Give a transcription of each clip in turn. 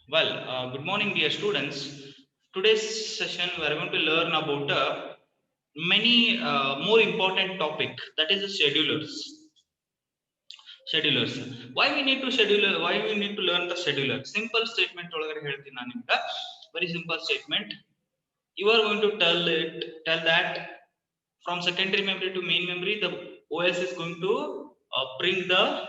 Good morning, dear students. Today's session we are going to learn about many more important topic, that is the schedulers. Schedulers. Why we need to schedule? Why we need to learn the scheduler? Simple statement. Very simple statement. You are going to tell that from secondary memory to main memory, the OS is going to bring the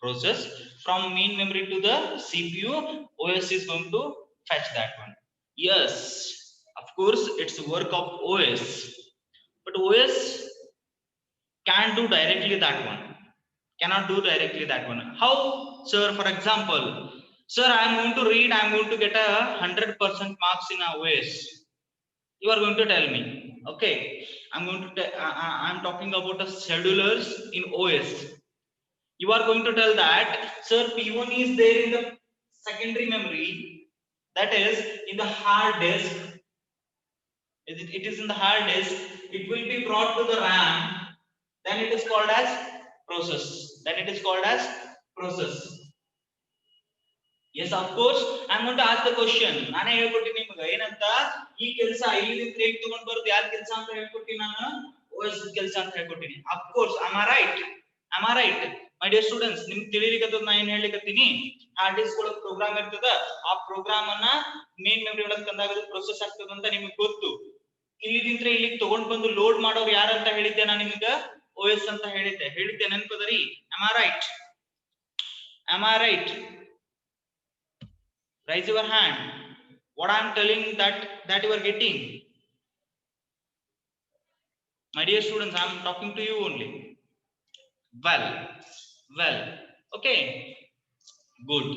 process. From main memory to the CPU, OS is going to fetch that one. Yes, of course, it's work of OS, but OS can't do directly that one. Cannot do directly that one. How, sir? For example, sir, I am going to read. I am going to get a 100% marks in a OS. You are going to tell me, okay, I'm going to I'm talking about the schedulers in OS. You are going to tell that, sir, P1 is there in the secondary memory, that is in the hard disk. It is in the hard disk. It will be brought to the RAM. Then it is called as process. Then it is called as process. Yes, of course. I'm going to ask the question. ನಾನೇ ಹೇಳ್ಕೊಟ್ಟಿನಿ ನಿಮಗೆ ಏನಂತ, ಈ ಕೆಲಸ ಇಲ್ಲಿಂದ ಹೇಗೆ ತಗೊಂಡು ಬರೋದು, ಯಾರ ಕೆಲಸ ಅಂತ ಹೇಳ್ಕೊಟ್ಟಿನಿ ನಾನು, OS ಕೆಲಸ ಅಂತ ಹೇಳ್ಕೊಟ್ಟಿನಿ. Of course, am I right? Am I right? My dear students, ನಿಮ್ಗೆ ತಿಳಿಲಿಕತ್ತದ ನಾ ಏನ್ ಹೇಳಿಕತ್ತೀನಿ, ಹಾರ್ಡ್ ಡಿಸ್ಕ್ ಒಳಗೆ ಪ್ರೋಗ್ರಾಮ್ ಇರ್ತದ, ಆ ಪ್ರೋಗ್ರಾಮ್ ಅನ್ನ ಮೇನ್ ಮೆಮರಿ ಒಳಗೆ ತಂದಾಗ ಅದು ಪ್ರೊಸೆಸ್ ಆಗ್ತದ ಅಂತ ನಿಮಗೆ ಗೊತ್ತು. ಇಲ್ಲಿಂದ ಇಲ್ಲಿಗೆ ತಗೊಂಡು ಬಂದು ಲೋಡ್ ಮಾಡೋರು ಯಾರು ಅಂತ ಹೇಳಿದ್ದೆ ನಾನು ನಿಮಗೆ, OS ಅಂತ ಹೇಳಿದ್ದೆ ನೆನಪದರಿ? Am I right? Am I right? Raise your hand. What I am telling that you are getting. My dear students, I am talking to you only. Well. Okay. Good.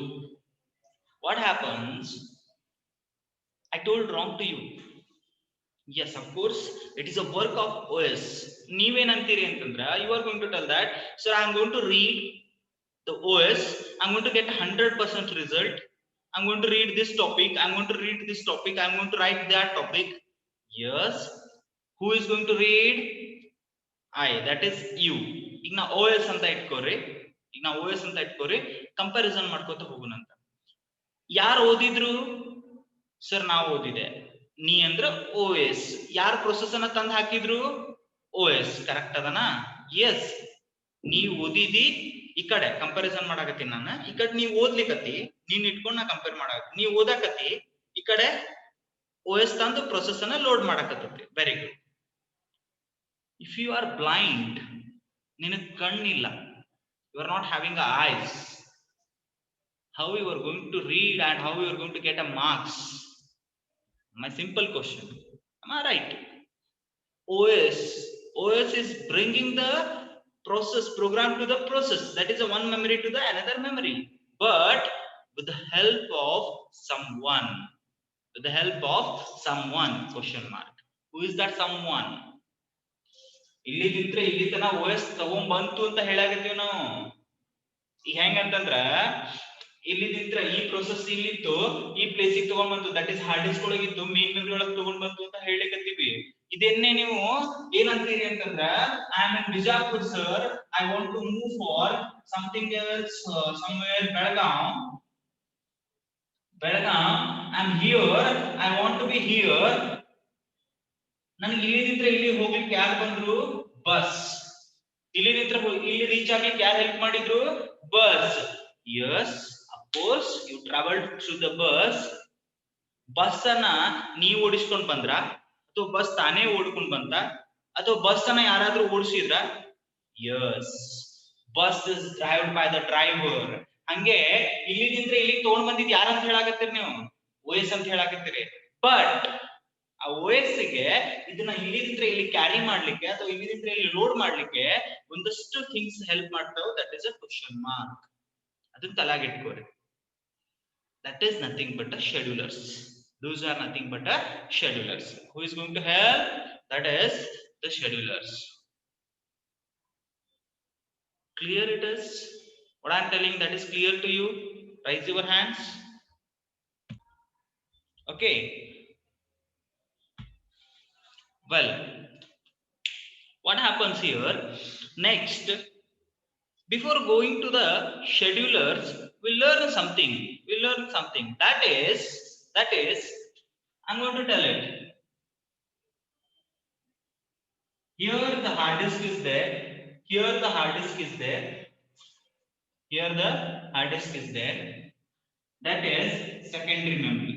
What happens? I told wrong to you. Yes, of course, it is a work of OS. ನೀವೇನಂತೀರಿ ಅಂತಂದ್ರೆ, you are going to tell that, sir, I am going to read the OS. I am going to get 100% result. I'm going to read this topic. I'm going to read this topic. I'm going to write that topic. Yes. Who is going to read? I. That is you. ಈಗ ನಾ OS ಅಂತ ಇಟ್ಕೋರಿ. Comparison ಮಾಡ್ಕೋತ ಹೋಗೋಣ ಅಂತ. ಯಾರು ಓದಿದ್ರು? Sir ನಾವು ಓದಿದೆ. ನೀ ಅಂದ್ರ OS. ಯಾರು ಪ್ರೊಸೆಸ್ ಅನ್ನ ತಂದು ಹಾಕಿದ್ರು? OS. ಕರೆಕ್ಟ್ ಅದನಾ? ಎಸ್. ನೀ ಓದಿದಿ, ಈ ಕಡೆ ಕಂಪ್ಯಾರಿಸನ್ ಮಾಡಾಕತ್ತೀನಿ ನಾನು. ಈ ಕಡೆ ನೀವು ಓದ್ಲಿಕತ್ತಿ, ನೀನ್ ಇಟ್ಕೊಂಡು ನಾ ಕಂಪೇರ್ ಮಾಡಾಕತ್ತಿ. ನೀವು ಓದಾಕತ್ತಿ, ಈ ಕಡೆ OS ತಂದು ಪ್ರೊಸೆಸ್ ಅನ್ನ ಲೋಡ್ ಮಾಡಾಕತ್ತೈತಿ. Very good. If you are blind, ನಿನಗೆ ಕಣ್ಣಿಲ್ಲ, you are not having eyes, how you are going to read and how you are going to get a marks? My simple question. Am I right? OS is bringing the process program to the process, that is a one memory to the another memory, but with the help of someone. With the help of someone, question mark. Who is that someone? ಇಲ್ಲಿದ್ರೆ ಇಲ್ಲಿ ತನ OS ತಗೊಂಡ್ ಬಂತು ಅಂತ ಹೇಳಾಕತ್ತೀವಿ ನಾವು. ಈಗ ಹೆಂಗಂತಂದ್ರ, ಇಲ್ಲಿದ್ರ ಈ ಪ್ರೊಸೆಸ್ ಇಲ್ಲಿತ್ತು, ಈ ಪ್ಲೇಸಿಗೆ ತಗೊಂಡ್ ಬಂತು, ದಟ್ ಇಸ್ ಹಾರ್ಡ್ ಡಿಸ್ಕ್ ಒಳಗಿತ್ತು, ಮೇನ್ ಮೆಮರಿ ಒಳಗೆ ತಗೊಂಡ್ ಬಂತು ಅಂತ ಹೇಳಿಕತ್ತೀವಿ. ಇದನ್ನೇ ನೀವು ಏನಂತೀರಿ ಅಂತಂದ್ರ, I am in Bijapur sir, I want to move for something else, somewhere Belgaum, I am here, I want to be here. ನನಗೆ ಇಲ್ಲಿದ್ರೆ ಇಲ್ಲಿ ಹೋಗ್ಲಿಕ್ಕೆ ಯಾರು ಬಂದ್ರು? ಬಸ್. ಇಲ್ಲಿದ್ರೆ ಇಲ್ಲಿ ರೀಚ್ ಆಗ್ಲಿಕ್ಕೆ ಯಾರು ಹೆಲ್ಪ್ ಮಾಡಿದ್ರು? Bus. Yes, of course, you traveled through the bus. Bus ಅನ್ನ ನೀವು ಓಡಿಸ್ಕೊಂಡ್ ಬಂದ್ರ, ಅಥವಾ ಬಸ್ ತಾನೇ ಓಡ್ಕೊಂಡ್ ಬಂತ, ಅಥವಾ ಬಸ್ ಅನ್ನ ಯಾರಾದ್ರೂ ಓಡಿಸಿದ್ರ? Yes, bus is drived by the driver. ಹಂಗೆ ಇಲ್ಲಿದ್ರೆ ಇಲ್ಲಿ ತಗೊಂಡ್ ಬಂದಿದ್ ಯಾರಂತ ಹೇಳಾಕತ್ತೀರಿ ನೀವು? OS ಅಂತ ಹೇಳಾಕತ್ತೀರಿ. ಬಟ್ ಆ OS ಗೆ ಇದನ್ನ ಇಲ್ಲಿದ್ರೆ ಇಲ್ಲಿ ಕ್ಯಾರಿ ಮಾಡ್ಲಿಕ್ಕೆ ಅಥವಾ ಇಲ್ಲಿದ್ರೆ ಇಲ್ಲಿ ಲೋಡ್ ಮಾಡ್ಲಿಕ್ಕೆ ಒಂದಷ್ಟು ಥಿಂಗ್ಸ್ ಹೆಲ್ಪ್ ಮಾಡ್ತಾವ. That is a question mark. ಅದನ್ನ ತಲೆಗಿಟ್ಕೋರಿ. That is nothing but a schedulers. Those are nothing but a schedulers. Who is going to help? That is the schedulers. Clear it is? What I am telling, that is clear to you? Raise your hands. Okay. Well, what happens here? Next, before going to the schedulers, we learn something. We'll learn something. That is, I'm going to tell it. Here the hard disk is there. Here the hard disk is there. Here the hard disk is there. That is secondary memory.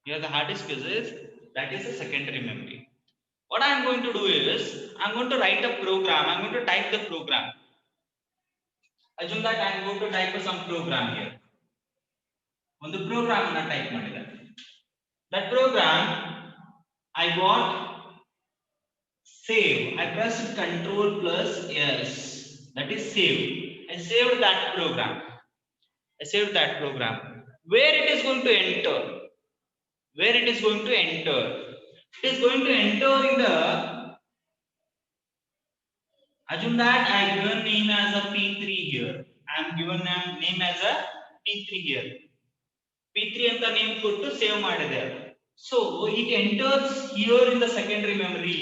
Here the hard disk is that is a secondary memory. What I am going to do is I am going to write a program. I am going to type the program. Assume that I am going to type some program here. On the program I type ಮಾಡಿದೆ. That program I got save. I pressed Control plus S. That is save. I saved that program. I saved that program. Where it is going to enter? Where it is going to enter? It is going to enter in the. Assume that I have given name as a P3 here. I am given name as a P3 here. P3 anta name ಕೊಟ್ಟು save ಮಾಡಿದೆ. So it enters here in the secondary memory.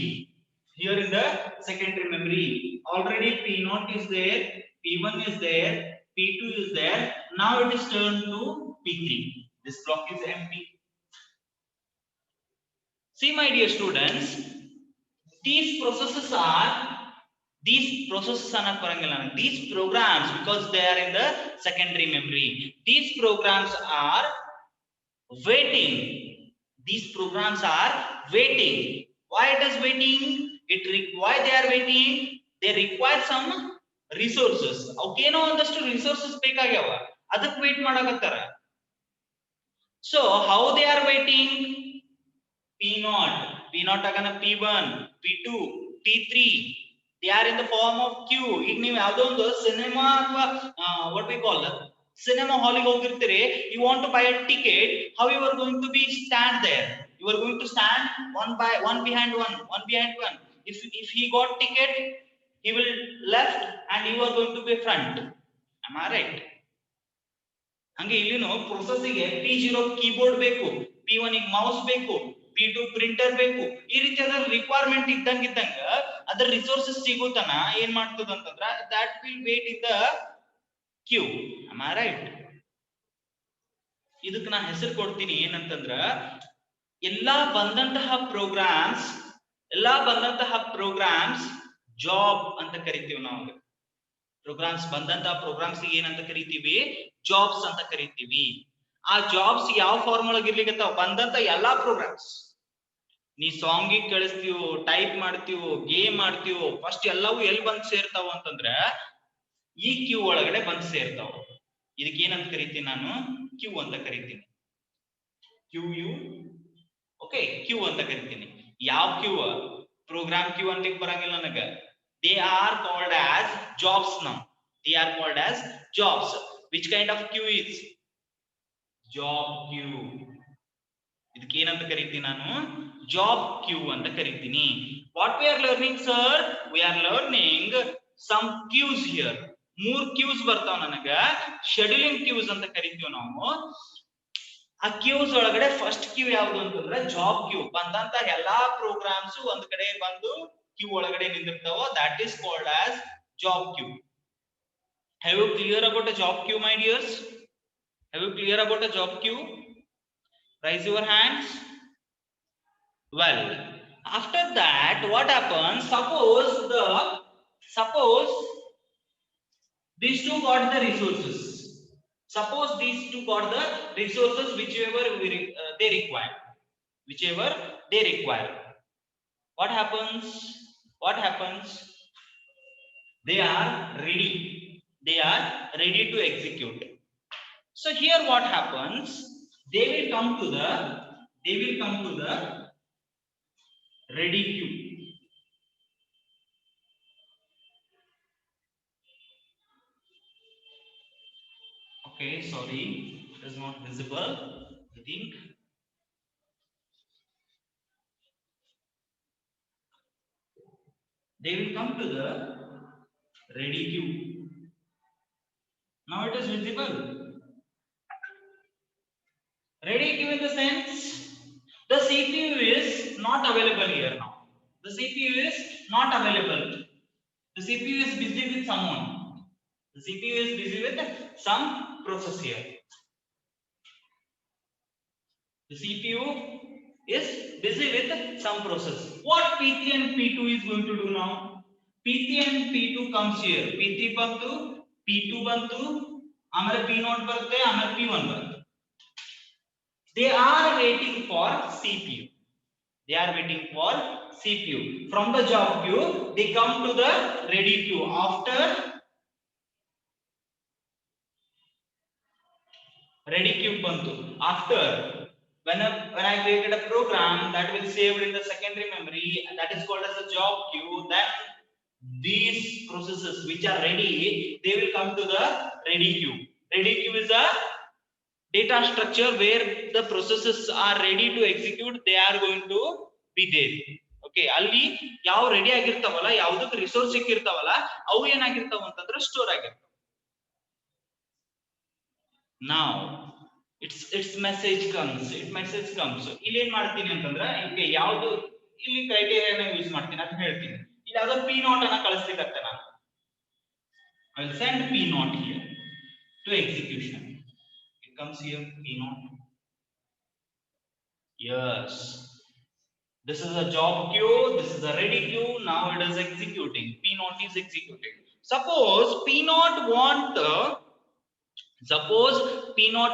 Here in the secondary memory. Already P0 is there, P1 is there, P2 is there. Now it is turned to P3. This block is empty. See, my dear students, these processes are these programs, because they are in the secondary memory, these programs are waiting. These programs are waiting. Why it is waiting? Why they are waiting? They require some resources. Okay, no, ondastu resources ಬೇಕಾಗ್ಯಾವ, ಅದಕ್ಕೆ wait ಮಾಡಕತ್ತಾರ. So how they are waiting? P0 ಆಗನ P1, P2, P3. They are in the form of queue. ಈಗ ನೀವು ಯಾವುದೋ ಒಂದು cinema ಅಥವಾ what we call cinema hall ಗೆ ಹೋಗಿರ್ತೀರಿ, you want to buy a ticket. How you are going to be stand there? You are going to stand one behind one. If he got ticket, he will left and you are going to be front. Am I right? ಹಂಗೆ ಇಲ್ಲಿನೂ ಪ್ರೊಸೆಸ್ಸಿಗೆ P0 keyboard ಬೇಕು, P1 ಗೆ mouse ಬೇಕು, P2 printer ಬೇಕು. ಈ ರೀತಿಯಾದ requirement ಇದ್ದಂಗ ಅದರ ರಿಸೋರ್ಸಸ್ ಸಿಗುತ್ತನ ಏನ್ ಮಾಡ್ತದ ಅಂತಂದ್ರ that will wait in the queue. Am I right? ಇದಕ್ಕೆ ನಾನು ಹೆಸರು ಕೊಡ್ತೀನಿ ಏನಂತಂದ್ರ ಎಲ್ಲಾ ಬಂದಂತಹ ಪ್ರೋಗ್ರಾಮ್ಸ್ ಜಾಬ್ ಅಂತ ಕರಿತೀವಿ ನಾವು. ಪ್ರೋಗ್ರಾಮ್ಸ್ ಬಂದಂತಹ ಪ್ರೋಗ್ರಾಮ್ಸ್ ಏನಂತ ಕರಿತೀವಿ? ಜಾಬ್ಸ್ ಅಂತ ಕರಿತೀವಿ. ಆ ಜಾಬ್ಸ್ ಯಾವ ಫಾರ್ಮ್ ಒಳಗೆ ಇರ್ಲಿಕ್ಕೆ ಬಂದಂತ ಎಲ್ಲಾ ಪ್ರೋಗ್ರಾಮ್ಸ್, ನೀ ಸಾಂಗ್ ಕಳಿಸ್ತೀವೋ, ಟೈಪ್ ಮಾಡ್ತೀವೋ, ಗೇಮ್ ಮಾಡ್ತೀವೋ, ಫಸ್ಟ್ ಎಲ್ಲವೂ ಎಲ್ಲಿ ಬಂದ್ ಸೇರ್ತಾವ ಅಂತಂದ್ರ ಈ ಕ್ಯೂ ಒಳಗಡೆ ಬಂದ್ ಸೇರ್ತಾವ. ಇದಕ್ಕೆ ಏನಂತ ಕರಿತೀನಿ ನಾನು? ಕ್ಯೂ ಅಂತ ಕರಿತೀನಿ. ಓಕೆ, ಕ್ಯೂ ಅಂತ ಕರಿತೀನಿ. ಯಾವ ಕ್ಯೂ? ಪ್ರೋಗ್ರಾಮ್ ಕ್ಯೂ ಅಂತ ಬರಂಗಿಲ್ಲ ನನಗ. They are called as jobs now. They are called as jobs. Which kind of queue is? Job queue. ಇದಕ್ಕೆ ಏನಂತ ಕರಿತೀನಿ ನಾನು? Job queue ಅಂತ ಕರಿತೀನಿ. What we are learning, sir? We are learning some queues here. 3 queues ಬರ್ತಾವ ನನಗ. Scheduling queues ಅಂತ ಕರಿತೀವಿ ನಾವು. ಆ ಕ್ಯೂಸ್ ಒಳಗಡೆ ಫಸ್ಟ್ ಕ್ಯೂ ಯಾವುದು ಅಂತಂದ್ರೆ ಜಾಬ್ ಕ್ಯೂ. ಬಂದಂತ ಎಲ್ಲಾ ಪ್ರೋಗ್ರಾಮ್ಸ್ ಒಂದ್ ಕಡೆ ಬಂದು ಕ್ಯೂ ಒಳಗಡೆ ನಿಂತಿರ್ತಾವ. That is called as job queue. Have you clear about a job queue, my dears? Have you clear about a job queue? Raise your hands. Well, after that what happens? Suppose these two got the resources. Suppose these two got the resources whichever they require. What happens? They are ready to execute. So here what happens? They will come to the ready queue. Okay, sorry, it is not visible, I think. They will come to the ready queue. Now it is visible. Ready queue in the sense the CPU is not available here now. The CPU is not available. The CPU is busy with someone. The CPU is busy with some process here. The CPU is busy with some process. What P3 and P2 is going to do now? P3 and P2 comes here. P3 bantu, P2 bantu, amare P0 barutte, amare P1 barutte. They are waiting for CPU. They are waiting for CPU. From the job queue, they come to the ready queue. After ready queue bantu. After when I created a program that will saved in the secondary memory, that is called as a job queue, then these processes which are ready, they will come to the ready queue. Ready queue is a data structure where the processes are ready to execute. They are going to be there. Okay, ಅಲ್ಲಿ ಯಾವ ready ಆಗಿರ್ತಾವಲ್ಲ, ಯಾವುದಕ್ಕೆ resource ಸಿಕ್ಕಿರ್ತಾವಲ್ಲ, ಅವು ಏನಾಗಿರ್ತಾವ ಅಂತಂದ್ರೆ store ಆಗಿರ್ತಾವ. Now its message comes. ಇಲ್ಲಿ ಏನ್ ಮಾಡ್ತೀನಿ ಅಂತಂದ್ರೆ ಇಲ್ಲಿ ಯಾವುದು ಇಲ್ಲಿ ಕ್ರೈಟೀರಿಯಾನ ಯೂಸ್ ಮಾಡ್ತೀನಿ ಅಂತ ಹೇಳ್ತೀನಿ. ಇಲ್ಲಿ ಯಾವ್ದೋ P0 ಅನ್ನ ಕಳಿಸ್ಲಿಕ್ಕೆ ನಾನು I will send P0 here to execution. It comes here P0. Yes, this is a job queue, this is a ready queue. Now it is executing. P0 is executing. Suppose P0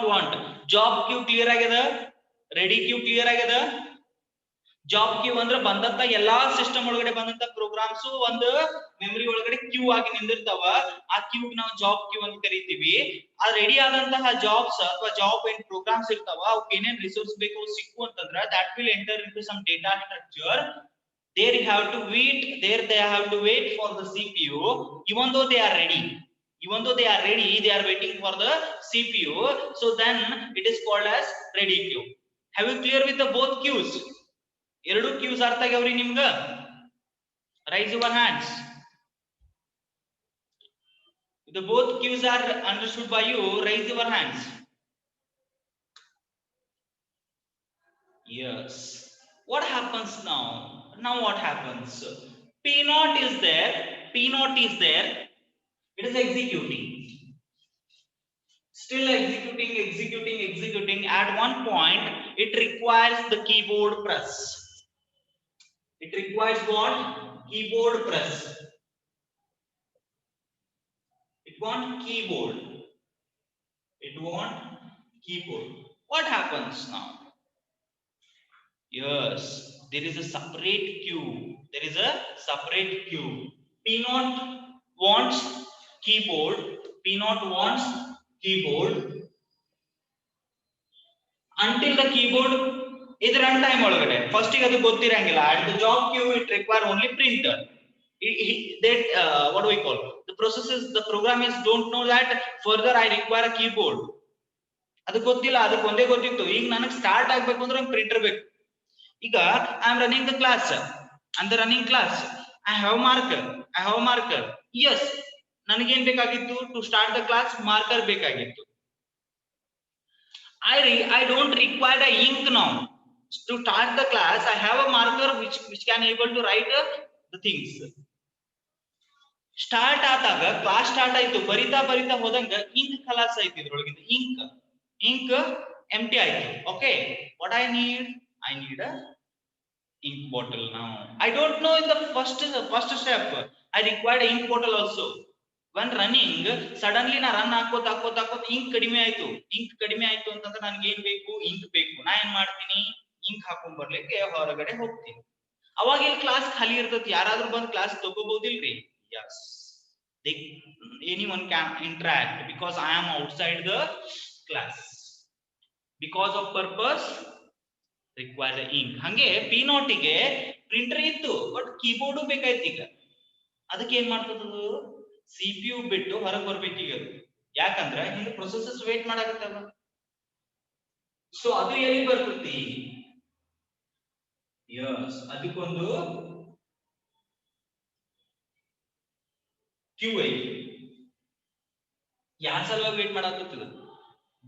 want job queue clear agada, ready queue clear agada. Job queue ಅಂದ್ರೆ ಬಂದಂತ ಎಲ್ಲಾ system ಒಳಗಡೆ ಬಂದಂತ programmes ಒಂದು memory ಒಳಗಡೆ Q ಆಗಿ ನಿಂದಿರ್ತಾವ. ಆ Q ನಾವು ಜಾಬ್ ಕ್ಯೂ ಅಂತ ಕರಿತೀವಿ. ಆ ರೆಡಿ ಆದಂತಹ ಜಾಬ್ಸ್ ಅಥವಾ ಜಾಬ್ ಏನ್ ಪ್ರೋಗ್ರಾಮ್ಸ್ ಇರ್ತಾವ, ಅವಕ್ಕೆ ಏನೇನ್ ರಿಸೋರ್ಸ್ ಬೇಕು ಸಿಕ್ಕು ಅಂತಂದ್ರೆ that will enter into some data structure. There you have to wait. There they have to wait for the CPU. Even though they are ready, they are waiting for the CPU. So then it is called as ready queue. Have you clear with the both queues? ಎರಡು Qs ಅರ್ಥ ಆಗ್ಯಾವ್ರಿ ನಿಮ್ಗ? Raise your hands. The both queues are understood by you. Raise your hands. Yes. What happens now? Now what happens? P0 is there. It is executing. Still executing. At one point, it requires the keyboard press. It requires what? Keyboard press. It want keyboard. What happens now? Yes, there is a separate queue. P0 wants keyboard. Until the keyboard is runtime ಒಳಗಡೆ first ಗೆ ಅದು ಗೊತ್ತಿರಂಗಿಲ್ಲ. At the job queue it require only printer. What do we call? The programmers don't know that further I require a keyboard. ಅದು ಗೊತ್ತಿಲ್ಲ, ಅದಕ್ಕೆ ಒಂದೇ ಗೊತ್ತಿತ್ತು, ಈಗ ನನಗೆ ಸ್ಟಾರ್ಟ್ ಆಗ್ಬೇಕು ಅಂದ್ರೆ ಒಂದು ಪ್ರಿಂಟರ್ ಬೇಕು. ಈಗ I am running the class. I have a marker. Yes, ನನಗೇನ್ ಬೇಕಾಗಿತ್ತು? To start the class marker ಬೇಕಾಗಿತ್ತು. I don't require a ink now. To start the class I have a marker which can able to write the things. Start ಆದಾಗ class start ಆಯ್ತು, ಬರಿತಾ ಹೋದಂಗ ink ಖಲಾಸ್ ಆಯ್ತು, ಇದ್ರೊಳಗಿಂದ ink ಎಂಟಿ ಆಯ್ತು. Okay, what I need a ink bottle now. I don't know in the first step I required ink bottle also. When running suddenly na run ಹಾಕೋತ ink ಕಡಿಮೆ ಆಯ್ತು ಅಂತಂದ್ರೆ ನನಗೆ ಏನ್ ಬೇಕು? ಇಂಕ್ ಬೇಕು. ನಾ ಏನ್ ಮಾಡ್ತೀನಿ? ಇಂಕ್ ಹಾಕೊಂಡ್ ಬರ್ಲಿಕ್ಕೆ ಹೊರಗಡೆ ಹೋಗ್ತೀನಿ. ಅವಾಗ ಇಲ್ಲಿ ಕ್ಲಾಸ್ ಖಾಲಿ ಇರ್ತೈತಿ, ಯಾರಾದ್ರೂ ಬಂದು class ತಗೋಬಹುದಿಲ್ರಿ? Yes, anyone can interact because I am outside the class. Because of purpose require the ink. ಹಂಗೆ P0 ಗೆ ಪ್ರಿಂಟರ್ ಇತ್ತು, ಬಟ್ ಕೀಬೋರ್ಡ್ ಬೇಕಾಯ್ತು. ಈಗ ಅದಕ್ಕೆ ಏನ್ ಮಾಡ್ತದದು? CPU ಬಿಟ್ಟು ಹೊರಗೆ ಬರ್ಬೇಕೀಗ. ಯಾಕಂದ್ರೆ ಹಿಂದೆ ಪ್ರೊಸೆಸಸ್ ವೇಟ್ ಮಾಡಾಕತ್ತಲ್ಲ. ಸೊ ಅದು ಎಲ್ಲಿ ಬರ್ತೈತಿ? Yes, ಅದಕ್ಕೊಂದು ಕ್ಯೂ ಐತಿ. ಯಾರ ಸಲುವಾಗಿ ವೇಟ್ ಮಾಡಾಕತ್ತದ?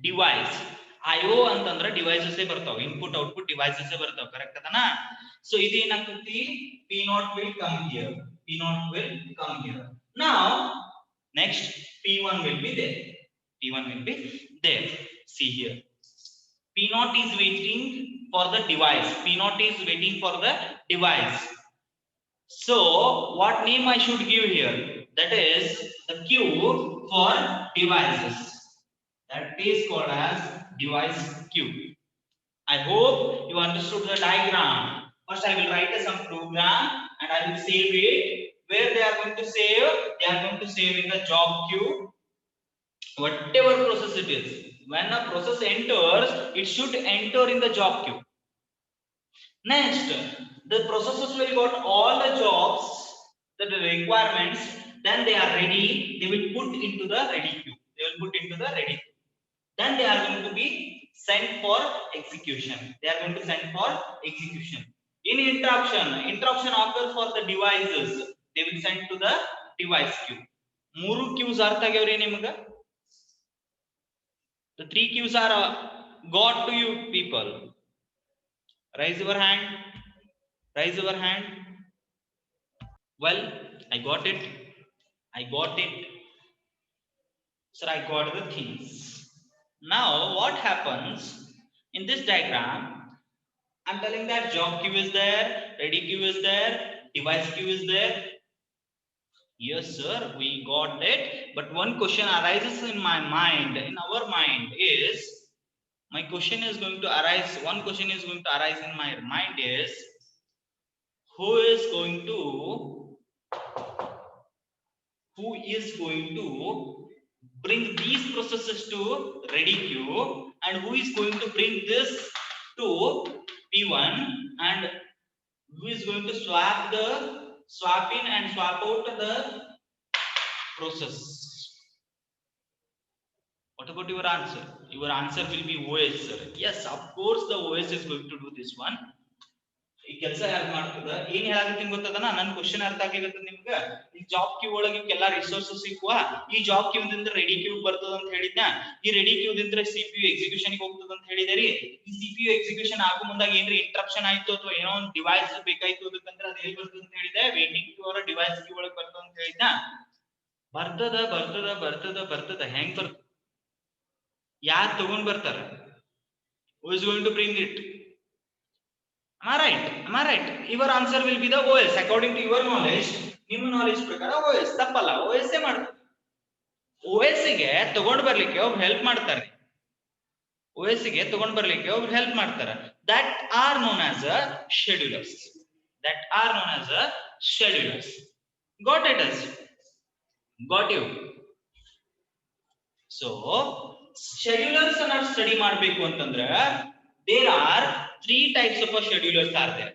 ಡಿವೈಸ್. IO ಅಂತಂದ್ರೆ ಡಿವೈಸಸ್ ಬರ್ತಾವ, ಇನ್ಪುಟ್ ಔಟ್ಪುಟ್ ಡಿವೈಸಸ್ ಬರ್ತಾವ. ಕರೆಕ್ಟ್ ಅದನಾ? ಸೊ ಇದು ಏನಾಗ್ತೈತಿ? P0 will come here. P0 will come here. Now, next P1 will be there. P1 will be there. See here. P0 is waiting for the device. P0 is waiting for the device. So, what name I should give here? That is the queue for devices. That is called as device queue. I hope you understood the diagram. First, I will write some program and I will save it. Where they are going to save? They are going to save in the job queue. Whatever process it is. When a process enters, it should enter in the job queue. Next, the processes will got all the jobs, the requirements, then they are ready, they will put into the ready queue. They will put into the ready queue. Then they are going to be sent for execution. They are going to send for execution. In interruption occurs for the devices. They will send to the device queue. Muru queues artha agavri nimaga. The three queues are got to you people. Raise your hand. Raise your hand. Well, I got it. I got it. Sir, I got the things. Now, what happens in this diagram? I'm telling that job queue is there, ready queue is there, device queue is there. Yes, sir, we got it. But one question arises in my mind, in our mind is, my question is going to arise, one question is going to arise in my mind is, who is going to bring these processes to ready queue and who is going to bring this to P1 and who is going to swap in and swap out the process. What about your answer? Your answer will be OS, sir. Yes, of course the OS is going to do this one. ಈ ಕೆಲಸ ಯಾರು ಮಾಡ್ತದ ಏನ್ ಹೇಳಾಕತ್ತೀನಿ ಗೊತ್ತದನ ನನ್ನ question ಅರ್ಥ ಆಗ್ಲಿಕತ್ತ ನಿಮ್ಗ ಈ job Q ಒಳಗೆ ಎಲ್ಲಾ ರಿಸೋರ್ಸಸ್ ಸಿಕ್ಕುವ ಈ ಜಾಬ್ ಕ್ಯೂ ದಿಂದ ರೆಡಿ ಕ್ಯೂ ಬರ್ತದ ಅಂತ ಹೇಳಿದ್ನ ಈ ರೆಡಿ ಕ್ಯೂ ದಿಂದ ಸಿಪಿಯು ಎಕ್ಸಿಕ್ಯೂಷನ್ ಗೆ ಹೋಗ್ತದ ಅಂತ ಹೇಳಿದರಿ ಈ ಸಿಪಿಯು ಎಕ್ಸಿಕ್ಯೂಷನ್ ಆಗೋ ಮುಂದಾಗ ಏನ್ರಿ ಇಂಟರಪ್ಷನ್ ಆಯ್ತು ಅಥವಾ ಏನೋ ಒಂದು ಡಿವೈಸ್ ಬೇಕಾಯ್ತು ಅದಕ್ಕಂದ್ರೆ ಅದು ಎಲ್ಲಿ ಬರ್ತದ ಅಂತ ಹೇಳಿದೆ ವೇಟಿಂಗ್ ಕ್ಯೂ ಅವರ ಡಿವೈಸ್ ಕ್ಯೂ ಒಳಗೆ ಬರ್ತದ ಅಂತ ಹೇಳಿದ್ನ ಬರ್ತದ ಹೆಂಗ್ ಬರ್ತದ ಯಾರು ತಗೊಂಡ್ ಬರ್ತಾರ who is going to bring it? Am I right? Am I right? Your answer will be the OS according to your knowledge. ನಿಮ್ಮ knowledge ಪ್ರಕಾರ OS ತಪ್ಪಲ್ಲ OS ಏ ಮಾಡ್ತಾರೆ. OS ಗೆ ತಗೊಂಡು ಬರ್ಲಿಕ್ಕೆ ಒಬ್ಬ ಹೆಲ್ಪ್ ಮಾಡ್ತಾರೆ. OS ಗೆ ತಗೊಂಡು ಬರ್ಲಿಕ್ಕೆ ಒಬ್ಬ ಹೆಲ್ಪ್ ಮಾಡ್ತಾರೆ. That are known as a schedulers. That are known as a schedulers. Got it as? Got you? So schedulers ಅನ್ನ ಸ್ಟಡಿ ಮಾಡಬೇಕು ಅಂತಂದ್ರೆ there are three types of schedulers are there.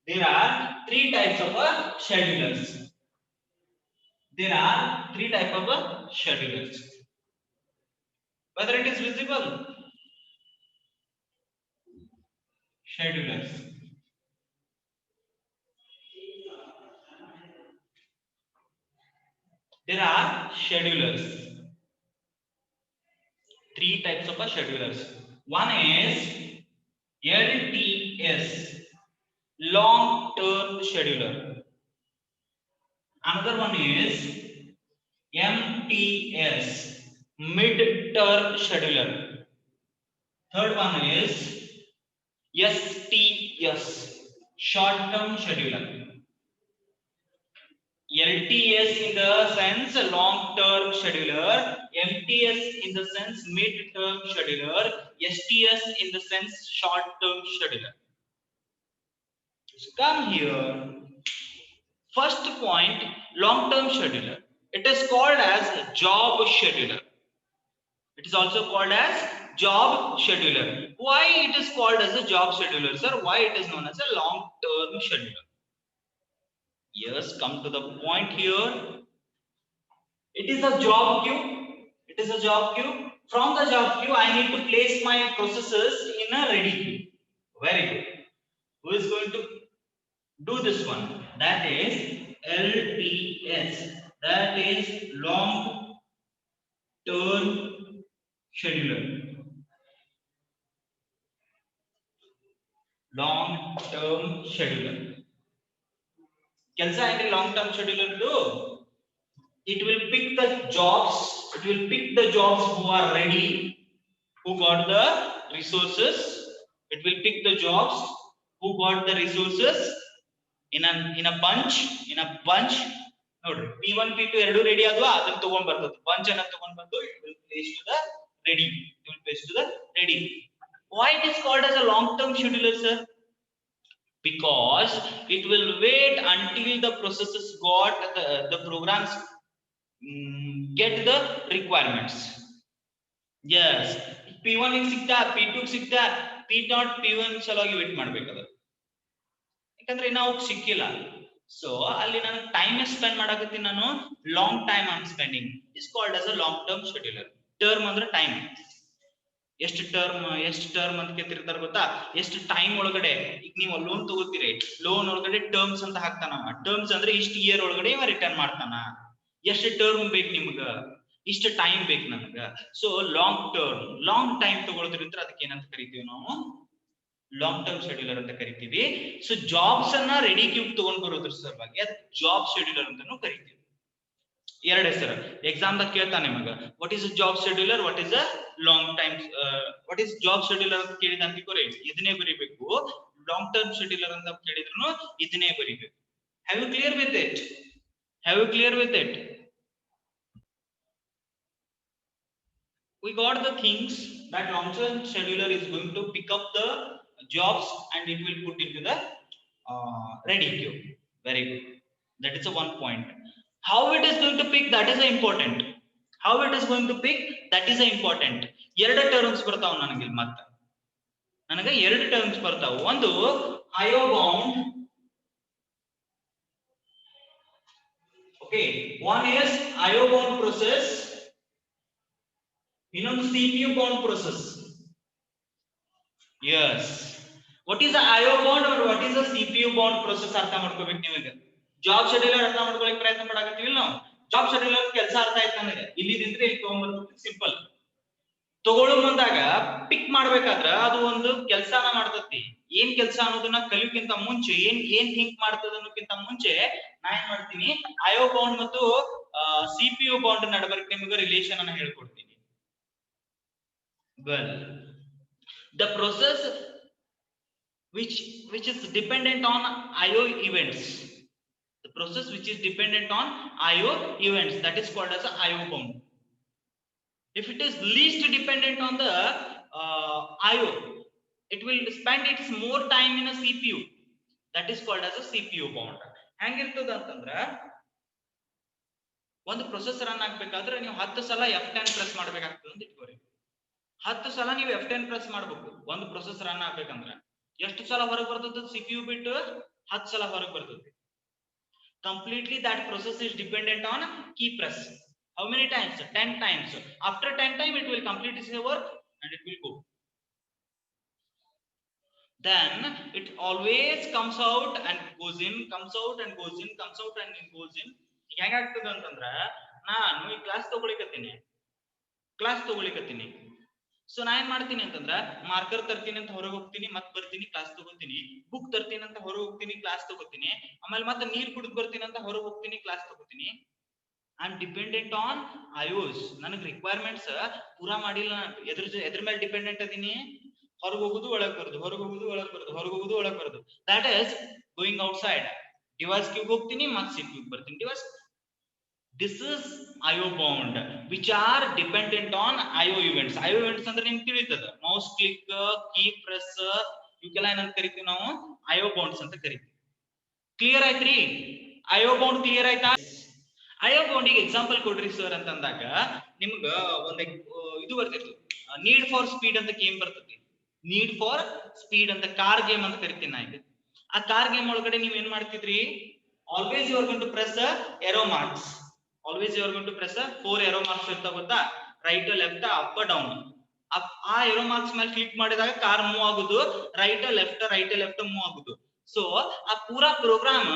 There are three types of schedulers. There are three types of schedulers. Whether it is visible? Schedulers. There are schedulers. Three types of schedulers. One is LTS, long term scheduler. Another one is MTS, mid term scheduler. Third one is STS, short term scheduler. LTS in the sense long term scheduler, MTS in the sense mid term scheduler, STS in the sense short term scheduler. So come here. First point, long term scheduler. It is called as job scheduler. It is also called as job scheduler. Why it is called as a job scheduler, sir? Why it is known as a long term scheduler? Yes, come to the point here. It is a job queue. It is a job queue. From the job queue, I need to place my processes in a ready queue. Very good. Who is going to do this one? That is LTS. That is long term scheduler. Long term scheduler. ಕೆಲಸ ಏನ್ರಿ long term scheduler it will pick the jobs, it will pick the jobs who are ready, who got the resources, it will pick the jobs who got the resources in a bunch ನೋಡ್ರಿ P1 P2 ಎರಡು ready ಆದ್ವಾ ಅದನ್ನ ತಗೊಂಡ್ ಬರ್ತದೆ bunch ಅನ್ನ ತಗೊಂಡ್ ಬಂದು it will place to the ready, it will place to the ready. Why it is called as a long term scheduler, sir? Because it will wait until the processes got the programs get the requirements. Yes, P1 ಗೆ ಸಿಗ್ತಾ P2 ಗೆ ಸಿಗ್ತಾ P0 P1 ಸಲುವಾಗಿ wait ಮಾಡ್ಬೇಕದ ಯಾಕಂದ್ರೆ ನಾವು ಸಿಕ್ಕಿಲ್ಲ. So ಅಲ್ಲಿ ನಾನು ಟೈಮ್ ಸ್ಪೆಂಡ್ ಮಾಡಕತ್ತೀನಿ, ನಾನು long time I am spending, is called as a long term scheduler. Term ಅಂದ್ರೆ ಟೈಮ್, ಎಷ್ಟು ಟರ್ಮ್ ಅಂತ ಕೇಳ್ತಿರ್ತಾರ ಗೊತ್ತಾ, ಎಷ್ಟು ಟೈಮ್ ಒಳಗಡೆ. ಈಗ ನೀವು ಲೋನ್ ತಗೋತೀರಿ, ಲೋನ್ ಒಳಗಡೆ ಟರ್ಮ್ಸ್ ಅಂತ ಹಾಕ್ತಾನ. ಟರ್ಮ್ಸ್ ಅಂದ್ರೆ ಇಷ್ಟು ಇಯರ್ ಒಳಗಡೆ ಇವ ರಿಟರ್ನ್ ಮಾಡ್ತಾನ. ಎಷ್ಟು ಟರ್ಮ್ ಬೇಕು ನಿಮ್ಗ, ಇಷ್ಟು ಟೈಮ್ ಬೇಕು ನನಗ. So long term, long time ತಗೊಳೋದ್ರಿಂದ ಅದಕ್ಕೆ ಏನಂತ ಕರಿತೀವಿ ನಾವು, ಲಾಂಗ್ ಟರ್ಮ್ ಶೆಡ್ಯೂಲರ್ ಅಂತ ಕರಿತೀವಿ. ಸೊ ಜಾಬ್ಸ್ ಅನ್ನ ರೆಡಿ ಕ್ಯೂಬ್ ತಗೊಂಡ್ ಬರೋದ್ರ ಸಲುವಾಗಿ ಅದಕ್ಕೆ ಜಾಬ್ ಶೆಡ್ಯೂಲರ್ ಅಂತಾನು ಕರಿತೀವಿ. ಎರಡು ಹೆಸರು ಎಕ್ಸಾಮ್ ದಾಗ ಕೇಳ್ತಾನೆ ನಿಮಗ, what is job scheduler, what is a long time, what is job scheduler ಅಂತ ಕೇಳಿದ ಅಂತಿಕೋರಿ ಇದನ್ನೇ ಬರಿಬೇಕು. ಲಾಂಗ್ ಟರ್ಮ್ ಶೆಡ್ಯೂಲರ್ ಅಂತ ಕೇಳಿದ್ರು ಇದನ್ನೇ ಬರಿಬೇಕು. Have you clear with it? Have you clear with it? We got the things that long term scheduler is going to pick up the jobs and it will put into the ready queue. Very good. That is a one point. How it is going to pick, that is important. How it is going to pick, that is important. ಎರಡು terms ಬರ್ತಾವ ನನಗೆ ಇಲ್ಲಿ. ಮತ್ತೆ ನನಗೆ ಎರಡು terms ಬರ್ತಾವ. ಒಂದು IO bound, okay, one is IO bound process, ಇನ್ನೊಂದು CPU bound process. Yes, what is the IO bound or what is the CPU bound process ಅರ್ಥ ಮಾಡ್ಕೋಬೇಕು ನೀವು. ಈಗ ಜಾಬ್ ಶೆಡ್ಯೂಲರ್ ಅರ್ಥ ಮಾಡ್ಕೊಳ್ಳೋಕೆ ಪ್ರಯತ್ನ ಮಾಡಕತ್ತೀವಿ ನಾವು. ಜಾಬ್ ಶೆಡ್ಯೂಲರ್ ಕೆಲಸ ಅರ್ಥ ಆಯ್ತು ನನಗೆ, ಇಲ್ಲಿದ್ರೆ ಇಲ್ಲಿ ತಗೊಂಡ್ಬರ್ಬೇಕು, ಸಿಂಪಲ್. ತಗೊಳ್ಳೋ ಮುಂದಾಗ ಪಿಕ್ ಮಾಡ್ಬೇಕಾದ್ರ ಅದು ಒಂದು ಕೆಲಸನ ಮಾಡ್ತತಿ. ಏನ್ ಕೆಲಸ ಅನ್ನೋದನ್ನ ಕಲಿಯೋಕ್ಕಿಂತ ಮುಂಚೆ, ಏನ್ ಥಿಂಕ್ ಮಾಡ್ತದ ಅನ್ನೋಕ್ಕಿಂತ ಮುಂಚೆ ನಾ ಏನ್ ಮಾಡ್ತೀನಿ, IO ಬೌಂಡ್ ಮತ್ತು CPU ಬೌಂಡ್ ನಡುವೆ ನಿಮಗೆ ರಿಲೇಷನ್ ಅನ್ನ ಹೇಳ್ಕೊಡ್ತೀನಿ. Well, the process which is dependent on IO events, the process which is dependent on IO events, that is called as a IO bound. If it is least dependent on the IO, it will spend its more time in a CPU, that is called as a CPU bound. ಹೆಂಗಿರ್ತದ ಅಂತಂದ್ರ, ಒಂದು processor run ಆಗ್ಬೇಕಾದ್ರೆ ನೀವು 10 ಸಲ F10 press ಮಾಡ್ಬೇಕಾಗ್ತದೆ ಅಂತ ಇಟ್ಕೋರಿ. 10 ಸಲ ನೀವು F10 ಪ್ರೆಸ್ ಮಾಡ್ಬೇಕು ಒಂದು ಪ್ರೊಸೆಸರ್ ರನ್ ಆಗ್ಬೇಕಂದ್ರೆ. ಎಷ್ಟು ಸಲ ಹೊರಗೆ ಬರ್ತದೆ CPU ಬಿಟ್ಟು? 10 ಸಲ ಹೊರಗೆ ಬರ್ತದೆ. Completely that process is dependent on key press. How many times? 10 times. After 10 times it will complete its work and it will go. Then it always comes out and goes in, comes out and goes in, comes out and goes in. ಹೆಂಗಾಗ್ತದೆ ಅಂತಂದ್ರ, ನಾನು ಈ class ತಗೊಳಿಕತ್ತೀನಿ. So ನಾ ಏನ್ ಮಾಡ್ತೀನಿ ಅಂತಂದ್ರ, marker ತರ್ತೀನಿ ಅಂತ ಹೊರಗೆ ಹೋಗ್ತೀನಿ, ಮತ್ ಬರ್ತೀನಿ ಕ್ಲಾಸ್ ತಗೋತೀನಿ. ಬುಕ್ ತರ್ತೀನಿ ಅಂತ ಹೊರಗೆ ಹೋಗ್ತೀನಿ, ಕ್ಲಾಸ್ ತಗೋತೀನಿ. ಆಮೇಲೆ ಮತ್ತೆ ನೀರ್ ಕುಡಿದು ಬರ್ತೀನಿ ಅಂತ ಹೊರಗೆ ಹೋಗ್ತೀನಿ, ಕ್ಲಾಸ್ ತಗೋತೀನಿ. I am dependent on IOs. ನನಗೆ ರಿಕ್ವೈರ್ಮೆಂಟ್ಸ್ ಪೂರಾ ಮಾಡಿಲ್ಲ, ಎದ್ರ ಮೇಲೆ ಡಿಪೆಂಡೆಂಟ್ ಅದೀನಿ? ಹೊರಗೆ ಹೋಗುದು ಒಳಗೆ ಬರೋದು, ಹೊರಗೆ ಹೋಗುದು ಒಳಗೆ ಬರೋದು, ಹೊರಗೆ ಹೋಗುದು ಒಳಗೆ ಬರೋದು. That is going outside. Device ಕ್ಯೂಗೆ ಹೋಗ್ತೀನಿ, ಮತ್ತೆ CPU ಬರ್ತೀನಿ. Device, this is IO bound which are dependent on IO events. IO events ಅಂದ್ರೆ ನಿಮ್ಗೆ ತಿಳಿತದ, ಮೌಸ್ ಕ್ಲಿಕ್, ಕೀ ಪ್ರೆಸ್, ಇವಕ್ಕೆಲ್ಲ ಏನಂತ ಕರಿತೀವಿ ನಾವು? IO bounds ಅಂತ ಕರಿತೀವಿ. ಕ್ಲಿಯರ್ ಆಯ್ತ್ರಿ? IO bound ಕ್ಲಿಯರ್ ಆಯ್ತಾ? IO bound ಗೆ ಎಕ್ಸಾಂಪಲ್ ಕೊಡ್ರಿ ಸರ್ ಅಂತಂದಾಗ ನಿಮ್ಗ ಒಂದು ಇದು ಬರ್ತಿತ್ತು, ನೀಡ್ ಫಾರ್ ಸ್ಪೀಡ್ ಅಂತ ಗೇಮ್ ಬರ್ತೈತಿ. ನೀಡ್ ಫಾರ್ ಸ್ಪೀಡ್ ಅಂತ ಕಾರ್ ಗೇಮ್ ಅಂತ ಕರಿತೀನಿ ನಾ. ಈಗ ಆ ಕಾರ್ ಗೇಮ್ ಒಳಗಡೆ ನೀವ್ ಏನ್ ಮಾಡ್ತಿದ್ರಿ? Always you are going to press arrow marks. Always you are going to press 4 arrow marks ಇರ್ತಾವ ಗೊತ್ತಾ? Right, left, up, down. ಆ ಏರೋ ಮಾರ್ಕ್ಸ್ ಮೇಲೆ ಕ್ಲಿಕ್ ಮಾಡಿದಾಗ ಕಾರ್ ಮೂವ್ ಆಗುದು, ರೈಟ್ ಲೆಫ್ಟ್ ಮೂವ್ ಆಗುದು. ಸೊ ಆ ಪೂರಾ ಪ್ರೋಗ್ರಾಮ್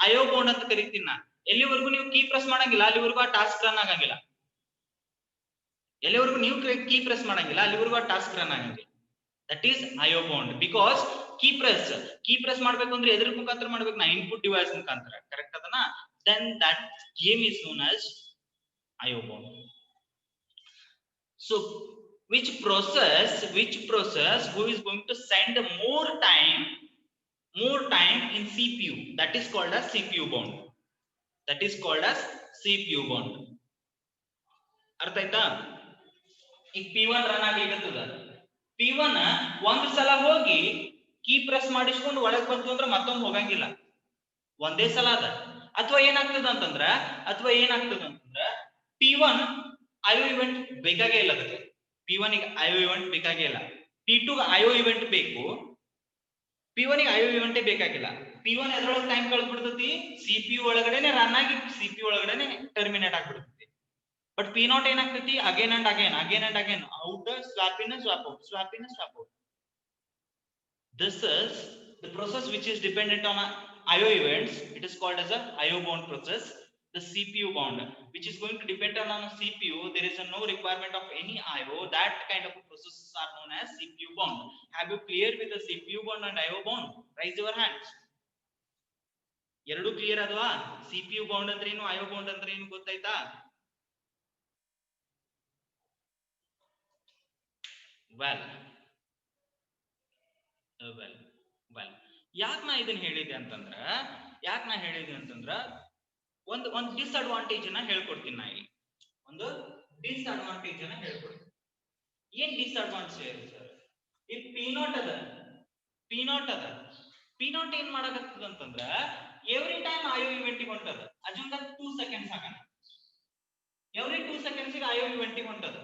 IO bound ಅಂತ ಕರಿತೀನಿ ನಾ. ಎಲ್ಲಿವರೆಗೂ ನೀವು ಕೀ ಪ್ರೆಸ್ ಮಾಡಂಗಿಲ್ಲ ಅಲ್ಲಿವರೆಗೂ ಆ ಟಾಸ್ಕ್ ರನ್ ಆಗಂಗಿಲ್ಲ. ಎಲ್ಲಿವರೆಗೂ ನೀವು ಕೀ ಪ್ರೆಸ್ ಮಾಡಂಗಿಲ್ಲ ಅಲ್ಲಿವರೆಗೂ ಆ ಟಾಸ್ಕ್ ರನ್ ಆಗಂಗಿಲ್ಲ. That is IO bond. Because key press ಮಾಡಬೇಕು ಅಂದ್ರೆ ಎದ್ರ ಮುಖಾಂತರ ಮಾಡಬೇಕು ನಾ ಇನ್ಪುಟ್ ಡಿವೈಸ್ ಮುಖಾಂತರ ಕರೆಕ್ಟ್ ಅದನಾ then that game is known as IO bond. So which process who is going to send more time in CPU, that is called as CPU bond. That is called as CPU bond. ಅರ್ಥ ಆಯ್ತಾ? ಈಗ P1 run ಆಗಿರ್ತದ, P1 ಒಂದು ಸಲ ಹೋಗಿ key press ಮಾಡಿಸ್ಕೊಂಡು ಒಳಗೆ ಬಂತು ಅಂದ್ರೆ ಮತ್ತೊಂದು ಹೋಗಂಗಿಲ್ಲ, ಒಂದೇ ಸಲ ಅದ. ಅಥವಾ ಏನಾಗ್ತದ ಅಂತಂದ್ರ P1 IO ಇವೆಂಟ್ ಬೇಕಾಗೇ ಇಲ್ಲ, ಅದಕ್ಕೆ P1 ಗೆ IO ಇವೆಂಟ್ ಬೇಕಾಗೇ ಇಲ್ಲ, P2 ಗೆ IO ಇವೆಂಟ್ ಬೇಕು, P1 ಗೆ IO ಇವೆಂಟೇ ಬೇಕಾಗಿಲ್ಲ. P1 ಎದ್ರೊಳಗೆ ಟೈಮ್ ಕಳೆದ್ಬಿಡ್ತೈತಿ, CPU ಒಳಗಡೆನೆ ರನ್ ಆಗಿ CPU ಒಳಗಡೆನೆ ಟರ್ಮಿನೇಟ್ ಆಗ್ಬಿಡ್ತೈತಿ. ಬಟ್ P0 ಏನಾಗ್ತೈತಿ, again and again out, swap in swap out. This is the process which is dependent on IO events. It is called as a IO bound process. The CPU bond, which is going to depend on a CPU, there is no requirement of any IO. That kind of processes are known as CPU bond. Have you clear with the CPU bond and IO bond? Raise your hands. ಎರಡು clear ಅದವಾ? CPU bond ಅಂದ್ರೆ ಏನು, IO bond ಅಂದ್ರೆ ಏನು ಗೊತ್ತಾಯ್ತಾ? Well, ಯಾಕೆ ನಾ ಇದನ್ನ ಹೇಳಿದೆ ಅಂತಂದ್ರ ಒಂದು ಡಿಸ್ಅಡ್ವಾಂಟೇಜ್ ಅನ್ನ ಹೇಳ್ಕೊಡ್ತೀನಿ. ನಾ ಇಲ್ಲಿ ಒಂದು ಡಿಸ್ಅಡ್ವಾಂಟೇಜ್ ಅನ್ನ ಹೇಳ್ಕೊಡ್ತೀನಿ. ಏನ್ ಡಿಸ್ಅಡ್ವಾಂಟೇಜ್ ಸರ್? ಈ P0 ಅದ, P0 ಏನ್ ಮಾಡಕತ್ತದ ಅಂತಂದ್ರ ಎವ್ರಿ ಟೈಮ್ IO ಇವೆಂಟ್ ಗೆ ಹೊಂಟದ. ಅಜುಂದ 2 ಸೆಕೆಂಡ್ಸ್ ಹಾಕಣ, ಎವ್ರಿ 2 ಸೆಕೆಂಡ್ಸ್ ಗೆ IO ಇವೆಂಟ್ ಗೆ ಹೊಂಟದ.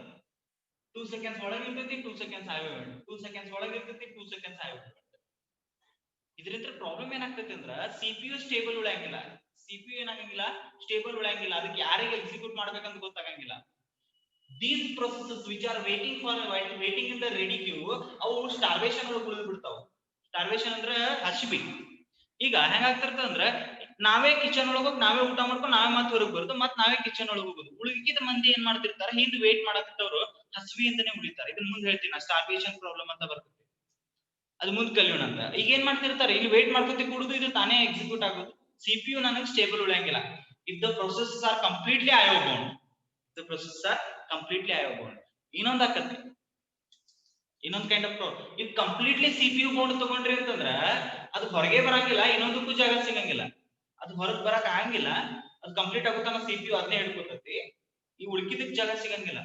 2 ಸೆಕೆಂಡ್ಸ್ ಒಳಗೆ ಇರ್ತೈತಿ, 2 ಸೆಕೆಂಡ್ಸ್ IO ಇವೆಂಟ್, 2 ಸೆಕೆಂಡ್ಸ್ ಒಳಗೆ ಇರ್ತೈತಿ, 2 ಸೆಕೆಂಡ್ಸ್ IO ಇವೆಂಟ್. ಇದರಿಂದ ಪ್ರಾಬ್ಲಮ್ ಏನಾಗ್ತೈತಿ ಅಂದ್ರ CPU ಸ್ಟೇಬಲ್ ಉಳಿಯಂಗಿಲ್ಲ, ಸ್ಟೇಬಲ್ ಉಳಿಯಂಗಿಲ್ಲ. ಅದಕ್ಕೆ ಯಾರಿಗೆ ಎಕ್ಸಿಕ್ಯೂಟ್ ಮಾಡ್ಬೇಕಂತ ಗೊತ್ತಾಗಂಗಿಲ್ಲ. These processes which are waiting in the ready queue, ಅವು ಸ್ಟಾರ್ವೇಷನ್ ಒಳಗೆ ಉಳಿದು ಬಿಡ್ತಾವ. ಸ್ಟಾರ್ವೇಷನ್ ಅಂದ್ರೆ ಹಸಿವಿ. ಈಗ ಹೆಂಗಾಗ್ತಿರ್ತದ ಅಂದ್ರೆ ನಾವೇ ಕಿಚನ್ ಒಳಗೆ ಹೋಗಿ ನಾವೇ ಊಟ ಮಾಡ್ಕೊಂಡು ನಾವೇ ಮತ್ತೆ ಹೊರಗೆ ಬರೋದು, ಮತ್ತೆ ನಾವೇ ಕಿಚನ್ ಒಳಗೆ ಹೋಗೋದು. ಉಳಿದ ಮಂದಿ ಏನ್ ಮಾಡ್ತಿರ್ತಾರೆ, ಹಿಂದ್ ವೇಟ್ ಮಾಡಕತ್ತವ್ರು ಹಸಿವಿಯಿಂದನೇ ಉಳಿತಾರೆ. ಇದನ್ನ ಮುಂದೆ ಹೇಳ್ತೀನಿ, ಸ್ಟಾರ್ವೇಷನ್ ಪ್ರಾಬ್ಲಮ್ ಅಂತ ಬರ್ತದೆ, ಅದು ಮುಂದೆ ಕಲಿಯೋಣ ಅಂತ. ಈಗ ಏನ್ ಮಾಡ್ತಿರ್ತಾರೆ, ಇಲ್ಲಿ ವೇಟ್ ಮಾಡ್ಕೊತಿ ಕೂಡುದು, ಇದು ತಾನೇ ಎಕ್ಸಿಕ್ಯೂಟ್ ಆಗೋದು. CPU ನನಗೆ ಸ್ಟೇಬಲ್ ಉಳಿಯಂಗಿಲ್ಲ. If the processes are completely IO bound, ಇನ್ನೊಂದು ಕೈಂಡ್ ಆಫ್ ಪ್ರಾಬ್ಲಮ್. ಇದು ಕಂಪ್ಲೀಟ್ಲಿ CPU bound ತಗೊಂಡ್ರಿ ಅಂತಂದ್ರ ಅದು ಹೊರಗೆ ಬರಂಗಿಲ್ಲ, ಇನ್ನೊಂದಕ್ಕೂ ಜಾಗ ಸಿಗಂಗಿಲ್ಲ, ಅದು ಹೊರಗೆ ಬರಕ್ ಆಗಂಗಿಲ್ಲ. ಅದು ಕಂಪ್ಲೀಟ್ ಆಗುತ್ತಾನ CPU ಅದನ್ನೇ ಹಿಡ್ಕೊತೈತಿ, ಈ ಉಳ್ಕಿದಕ್ಕೆ ಜಾಗ ಸಿಗಂಗಿಲ್ಲ.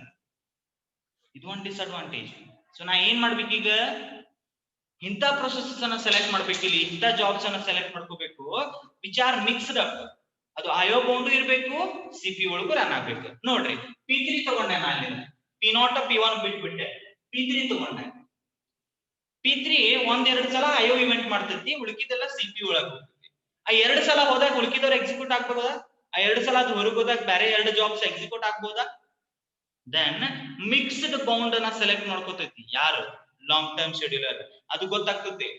ಇದು ಒಂದು ಡಿಸ್ಅಡ್ವಾಂಟೇಜ್. ಸೊ ನಾ ಏನ್ ಮಾಡ್ಬೇಕು, ಈಗ ಇಂಥ ಪ್ರೊಸೆಸಸ್ ಅನ್ನ ಸೆಲೆಕ್ಟ್ ಮಾಡ್ಬೇಕು, ಇಲ್ಲಿ ಇಂಥ ಜಾಬ್ಸ್ ಅನ್ನ ಸೆಲೆಕ್ಟ್ ಮಾಡ್ಕೋಬೇಕು ವಿಚ್ ಆರ್ ಮಿಕ್ಸ್ಡ್ ಅಪ್. ಅದು IO bound ಇರಬೇಕು, CPU ಒಳಗೂ ರನ್ ಆಗ್ಬೇಕು. ನೋಡ್ರಿ P3 ತಗೊಂಡೆ ನಾ, ಅಲ್ಲಿ P0 P1 ಬಿಟ್ಬಿಟ್ಟೆ, P3 ತಗೊಂಡೆ. P3 ಒಂದೆರಡು ಸಲ IO ಇವೆಂಟ್ ಮಾಡ್ತೈತಿ, ಉಳ್ಕಿದೆಲ್ಲ CPU ಒಳಗೆ ಹೋಗ್ತೈತಿ. ಆ 2 ಸಲ ಹೋದಾಗ ಉಳ್ಕಿದವ್ರು ಎಕ್ಸಿಕ್ಯೂಟ್ ಆಗ್ಬೋದಾ? ಆ 2 ಸಲ ಅದು ಹೊರಗೆ ಹೋದಾಗ ಬೇರೆ 2 ಜಾಬ್ಸ್ ಎಕ್ಸಿಕ್ಯೂಟ್ ಆಗ್ಬೋದಾ? ದೆನ್ ಮಿಕ್ಸ್ಡ್ ಬೌಂಡ್ ಅನ್ನ ಸೆಲೆಕ್ಟ್ ಮಾಡ್ಕೋತೈತಿ ಯಾರು? Long term scheduler. ಅದು ಗೊತ್ತಾಗ್ತೈತಿ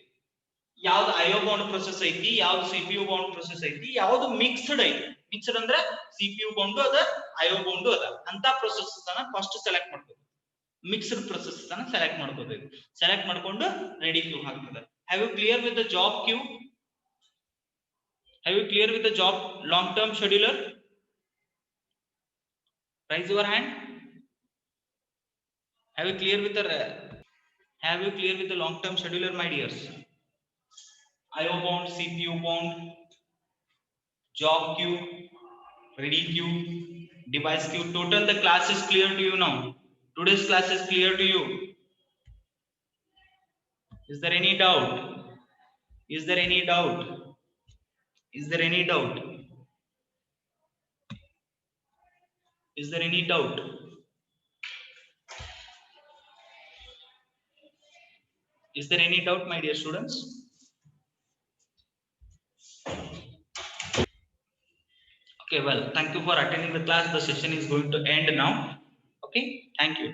ಯಾವ್ದು IO bound ಪ್ರೊಸೆಸ್ ಐತಿ, ಯಾವ್ದು CPU bound ಪ್ರೊಸೆಸ್ ಐತಿ, ಯಾವ್ದು ಮಿಕ್ಸ್ಡ್ ಐತಿ. ಮಿಕ್ಸ್ಡ್ ಅಂದ್ರೆ CPU bound ಅದ, IO bound ಅದ. ಅಂತ ಪ್ರೊಸೆಸಸ್ ಅನ್ನ ಫಸ್ಟ್ ಸೆಲೆಕ್ಟ್ ಮಾಡ್ಕೋಬೇಕು. ಮಿಕ್ಸ್ಡ್ ಪ್ರೊಸೆಸಸ್ ಅನ್ನ ಸೆಲೆಕ್ಟ್ ಮಾಡ್ಕೋಬೇಕು. ಸೆಲೆಕ್ಟ್ ಮಾಡ್ಕೊಂಡು ರೆಡಿ ಕ್ಯೂ ಹಾಕ್ತದೆ. Have you clear with the job queue? Have you clear with the job long term scheduler? Raise your hand. Have you clear with the long term scheduler, my dears? IO bound, CPU bound, job queue, ready queue, device queue. Total the class is clear to you now. Today's class is clear to you. Is there any doubt? Is there any doubt? Is there any doubt? Is there any doubt? Is there any doubt, my dear students? Okay, well, thank you for attending the class. The session is going to end now. Okay, thank you.